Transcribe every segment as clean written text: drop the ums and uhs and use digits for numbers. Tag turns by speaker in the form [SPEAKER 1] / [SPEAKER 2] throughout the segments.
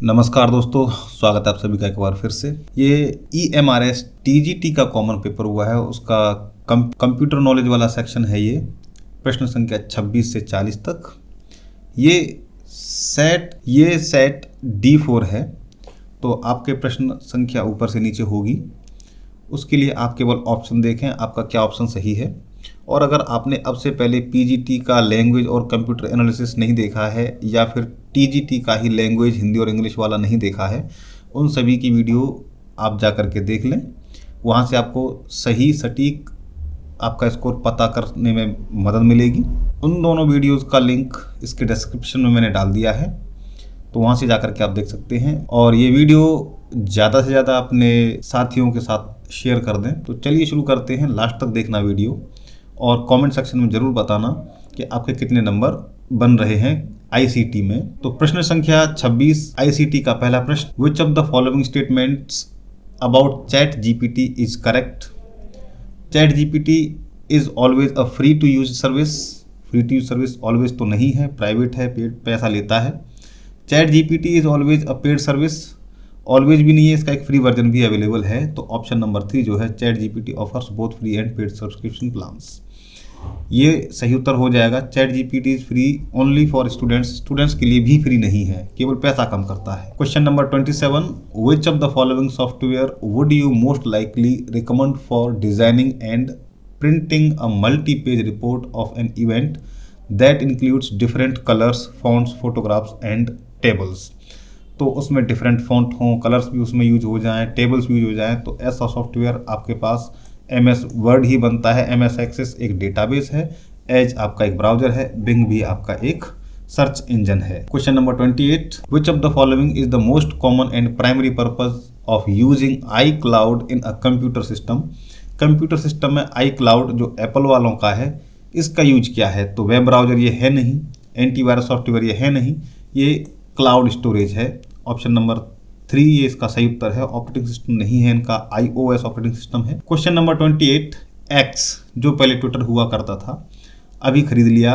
[SPEAKER 1] नमस्कार दोस्तों, स्वागत है आप सभी का एक बार फिर से। ये EMRS TGT का कॉमन पेपर हुआ है, उसका कंप्यूटर नॉलेज वाला सेक्शन है। ये प्रश्न संख्या 26 से 40 तक। ये सेट D4 है, तो आपके प्रश्न संख्या ऊपर से नीचे होगी। उसके लिए आप केवल ऑप्शन देखें, आपका क्या ऑप्शन सही है। और अगर आपने अब से पहले PGT का लैंग्वेज और कंप्यूटर एनालिसिस नहीं देखा है, या फिर TGT का ही लैंग्वेज हिंदी और इंग्लिश वाला नहीं देखा है, उन सभी की वीडियो आप जा कर के देख लें। वहाँ से आपको सही सटीक आपका स्कोर पता करने में मदद मिलेगी। उन दोनों वीडियोज़ का लिंक इसके डिस्क्रिप्शन में मैंने डाल दिया है, तो वहाँ से जा कर के आप देख सकते हैं। और ये वीडियो ज़्यादा से ज़्यादा अपने साथियों के साथ शेयर कर दें। तो चलिए शुरू करते हैं। लास्ट तक देखना वीडियो, और कमेंट सेक्शन में ज़रूर बताना कि आपके कितने नंबर बन रहे हैं ICT में। तो प्रश्न संख्या 26 ICT का पहला प्रश्न, which of the following statements about ChatGPT is correct. ChatGPT is always a free to use service. Free to use service always तो नहीं है, प्राइवेट है, पैसा लेता है। ChatGPT is always a paid service, always भी नहीं है, इसका एक फ्री वर्जन भी अवेलेबल है। तो ऑप्शन नंबर 3 जो है, ChatGPT offers both free and paid subscription plans, ये सही उत्तर हो जाएगा। ChatGPT is free only for students, students के लिए भी फ्री नहीं है, केवल पैसा कम करता है। Question number 27, which of the following software would you most likely recommend for designing and printing a multi page report of an event that includes different colours, fonts, photographs and tables. तो उसमें different font हों, colours भी उसमें use हो जाएं, tables भी use हो जाएं, तो ऐसा सॉफ्टवेयर आपके पास MS वर्ड ही बनता है। MS एक्सेस एक डेटाबेस है, एज आपका एक ब्राउजर है, बिंग भी आपका एक सर्च इंजन है। Question number 28, which of the following is the most common and primary purpose of using iCloud in a computer system. Computer system में iCloud जो एप्पल वालों का है, इसका यूज क्या है। तो वेब ब्राउजर ये है नहीं, एंटीवायरस सॉफ्टवेयर ये है नहीं, ये क्लाउड स्टोरेज है। ऑप्शन नंबर 3 ये इसका सही उत्तर है। ऑपरेटिंग सिस्टम नहीं है इनका, iOS ऑपरेटिंग सिस्टम है। क्वेश्चन नंबर 28, X जो पहले ट्विटर हुआ करता था, अभी खरीद लिया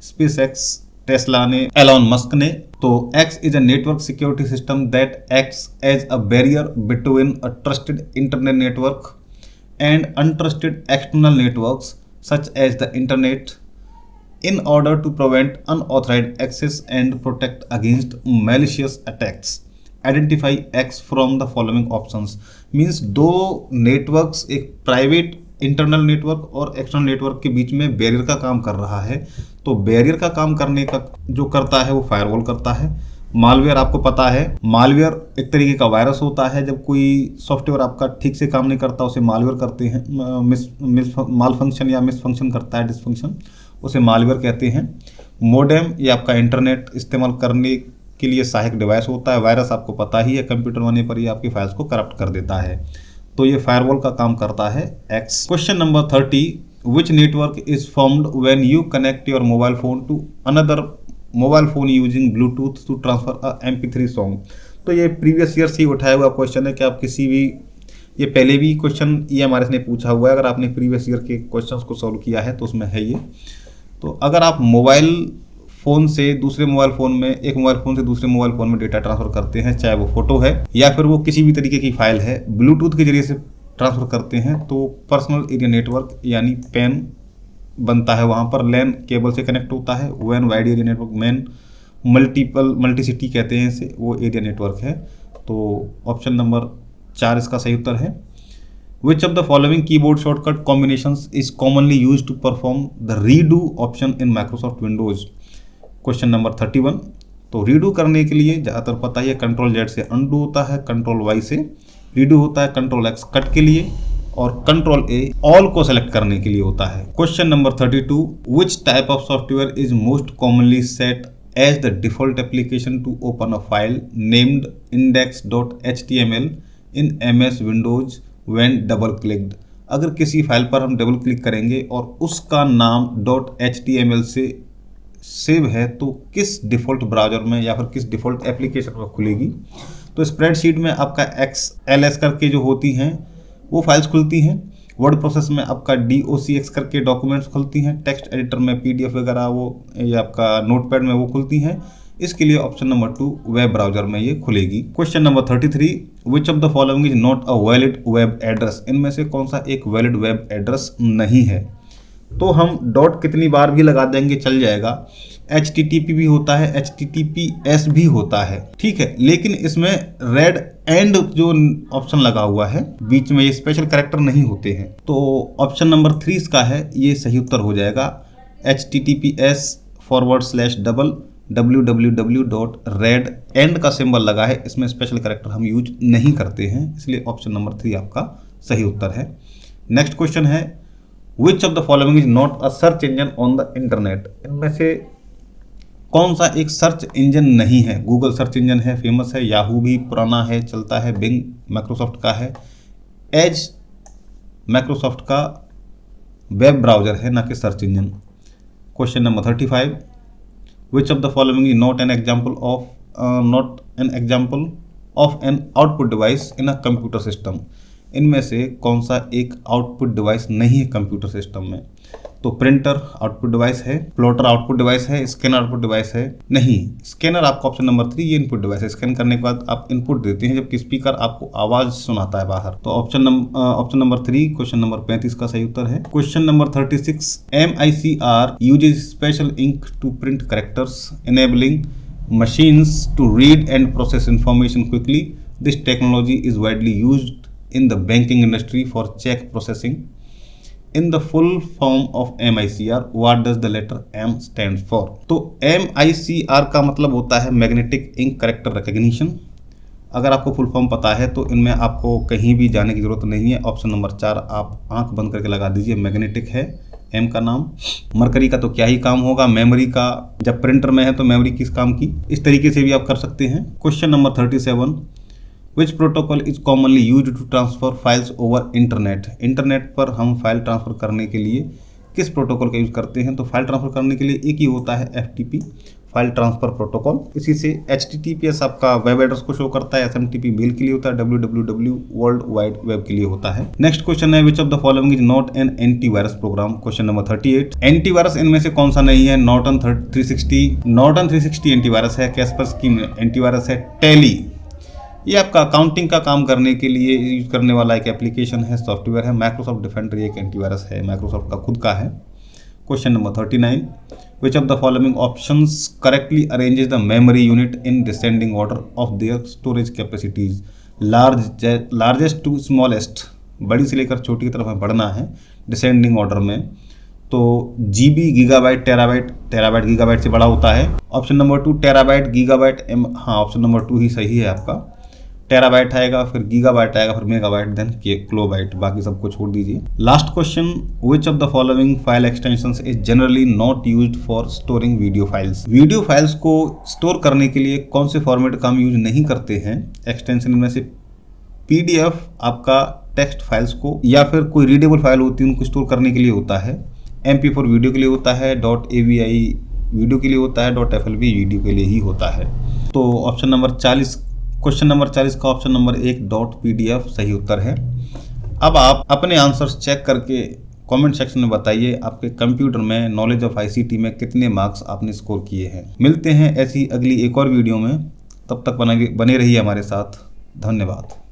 [SPEAKER 1] SpaceX टेस्ला ने, एलॉन मस्क ने। तो X is a network security system that acts as a barrier between a trusted internet network and untrusted external networks such as the internet in order to prevent unauthorized access and protect against malicious attacks. Identify X from the following options. Means दो networks, एक private internal network और external network के बीच में barrier का काम कर रहा है। तो बैरियर का काम करने का जो करता है वो फायरवॉल करता है। मालवेयर आपको पता है, मालवेयर एक तरीके का वायरस होता है। जब कोई सॉफ्टवेयर आपका ठीक से काम नहीं करता, उसे मालवेयर करते हैं। माल फंक्शन या मिस फंक्शन करता है, डिसफंक्शन, उसे मालवेयर कहते हैं। मोडेम ये आपका इंटरनेट इस्तेमाल करने के लिए सहायक डिवाइस होता है। वायरस आपको पता ही है, कंप्यूटर होने पर ये आपकी फाइल्स को करप्ट कर देता है। तो ये फायरवॉल का काम करता है X। Question number 30, which network is formed when you connect your mobile phone to another mobile phone using Bluetooth to transfer a MP3 song. तो ये प्रीवियस ईयर से ही उठाया हुआ क्वेश्चन है कि आप किसी भी, ये पहले भी क्वेश्चन EMRS ने पूछा हुआ है। अगर आपने प्रीवियस ईयर के क्वेश्चंस को सॉल्व किया है तो उसमें है ये। तो अगर आप मोबाइल फ़ोन से दूसरे मोबाइल फ़ोन में, एक मोबाइल फ़ोन से दूसरे मोबाइल फ़ोन में डेटा ट्रांसफ़र करते हैं, चाहे वो फ़ोटो है या फिर वो किसी भी तरीके की फाइल है, ब्लूटूथ के जरिए से ट्रांसफ़र करते हैं, तो पर्सनल एरिया नेटवर्क यानी PAN बनता है। वहाँ पर लैन केबल से कनेक्ट होता है। वैन wide area network, MAN multicity कहते हैं इसे, वो एरिया नेटवर्क है। तो ऑप्शन नंबर 4 इसका सही उत्तर है। Which of the following keyboard shortcut combinations is commonly used to perform the redo option in Microsoft Windows? Question number 31, तो रीडू करने के लिए ज़्यादातर पता ही है, Ctrl+Z से अनडू होता है, Ctrl+Y से रीडू होता है, Ctrl+X कट के लिए, और Ctrl+A ऑल को सेलेक्ट करने के लिए होता है। Question number 32, which type of software is most commonly set as the default application to open a file named index.html in MS Windows when double clicked. अगर किसी फाइल पर हम डबल क्लिक करेंगे और उसका नाम .html से सेव है, तो किस डिफ़ॉल्ट ब्राउज़र में या फिर किस डिफ़ॉल्ट एप्लीकेशन में खुलेगी। तो स्प्रेडशीट में आपका XLS करके जो होती हैं वो फाइल्स खुलती हैं। वर्ड प्रोसेस में आपका DOCX करके डॉक्यूमेंट्स खुलती हैं। टेक्स्ट एडिटर में PDF वगैरह वो, या आपका नोटपैड में वो खुलती हैं। इसके लिए ऑप्शन नंबर 2 वेब ब्राउजर में ये खुलेगी। Question number 33, which of the following is not a valid web address, इनमें से कौन सा एक वैलिड वेब एड्रेस नहीं है। तो हम डॉट कितनी बार भी लगा देंगे चल जाएगा। HTTP भी होता है, HTTPS भी होता है, ठीक है, लेकिन इसमें रेड एंड जो ऑप्शन लगा हुआ है बीच में, ये स्पेशल कैरेक्टर नहीं होते हैं। तो ऑप्शन नंबर 3 इसका है, ये सही उत्तर हो जाएगा। https://www.red एंड का सिंबल लगा है, इसमें स्पेशल कैरेक्टर हम यूज नहीं करते हैं, इसलिए ऑप्शन नंबर 3 आपका सही उत्तर है। नेक्स्ट क्वेश्चन है, विच of the following is not a search engine on the internet, इनमें से कौन सा एक सर्च इंजन नहीं है। गूगल सर्च इंजन है, फेमस है, याहू भी पुराना है, चलता है, बिंग माइक्रोसॉफ्ट का है, एज माइक्रोसॉफ्ट का वेब ब्राउजर है, ना कि search engine. Question number 35, which of the following is not an example of an output device in a computer system, इनमें से कौन सा एक आउटपुट डिवाइस नहीं है कंप्यूटर सिस्टम में। तो प्रिंटर आउटपुट डिवाइस है, प्लॉटर आउटपुट डिवाइस है, स्कैनर आउटपुट डिवाइस है, नहीं, स्कैनर आपका ऑप्शन नंबर 3 ये इनपुट डिवाइस है, स्कैन करने के बाद आप इनपुट देते हैं जबकि स्पीकर आपको आवाज सुनाता है बाहर। तो ऑप्शन नंबर 3 क्वेश्चन नंबर 35 का सही उत्तर है। Question number 36, MICR uses special ink to print characters enabling machines to read and process information quickly. This technology is widely used in the banking industry for check processing. In the full form of MICR, what does the letter M stand for? तो MICR का मतलब होता है magnetic ink character recognition. अगर आपको full form पता है तो इनमें आपको कहीं भी जाने की जरूरत नहीं है। ऑप्शन नंबर 4 आप आंख बंद करके लगा दीजिए, मैग्नेटिक है एम का नाम। मरकरी का तो क्या ही काम होगा, मेमोरी का, जब प्रिंटर में है तो मेमोरी किस काम की, इस तरीके से भी आप कर सकते हैं। Question number 37, which protocol is commonly use to transfer files over internet, internet पर हम फाइल ट्रांसफर करने के लिए किस प्रोटोकॉल का यूज करते हैं। तो फाइल ट्रांसफर करने के लिए एक ही होता है, FTP फाइल ट्रांसफर प्रोटोकॉल। इसी से HTTPS आपका वेब एड्रेस को शो करता है, SMTP मेल के लिए होता है, www वर्ल्ड वाइड वेब के लिए होता है। नेक्स्ट क्वेश्चन है, विच of the following is not an antivirus program. Question number 38, antivirus इनमें से कौन सा नहीं है। नॉर्टन 360 एंटीवायरस है, कैस्परस्की एंटीवायरस है, टेली ये आपका अकाउंटिंग का काम करने के लिए यूज करने वाला एक एप्लीकेशन है, सॉफ्टवेयर है, माइक्रोसॉफ्ट डिफेंडर एक एंटीवायरस है, माइक्रोसॉफ्ट का खुद का है। Question number 39, which of the following options correctly arranges the memory unit in descending order of their storage capacities, largest to smallest, बड़ी से लेकर छोटी की तरफ में बढ़ना है डिसेंडिंग ऑर्डर में। तो GB गीगाबाइट, टेराबाइट गीगाबाइट से बड़ा होता है। ऑप्शन नंबर 2 टेराबाइट गीगाबाइट, हाँ ऑप्शन नंबर 2 ही सही है आपका। टेराबाइट आएगा, फिर गीगाबाइट आएगा, फिर मेगाबाइट, देन किलोबाइट, बाकी सबको छोड़ दीजिए। Last question, which of the following file extensions is generally not used for storing video files, video files को स्टोर करने के लिए कौन से फॉर्मेट का हम यूज नहीं करते हैं। एक्सटेंशन में से PDF आपका टेक्स्ट फाइल्स को, या फिर कोई रीडेबल फाइल होती है उनको स्टोर करने के लिए होता है, MP4 वीडियो के लिए होता है, .avi वीडियो के लिए होता है, .flv वीडियो के लिए ही होता है। तो ऑप्शन नंबर 40, क्वेश्चन नंबर 40 का ऑप्शन नंबर 1 .pdf सही उत्तर है। अब आप अपने आंसर्स चेक करके कमेंट सेक्शन में बताइए आपके कंप्यूटर में नॉलेज ऑफ ICT में कितने मार्क्स आपने स्कोर किए हैं। मिलते हैं ऐसी अगली एक और वीडियो में, तब तक बने रहिए हमारे साथ। धन्यवाद।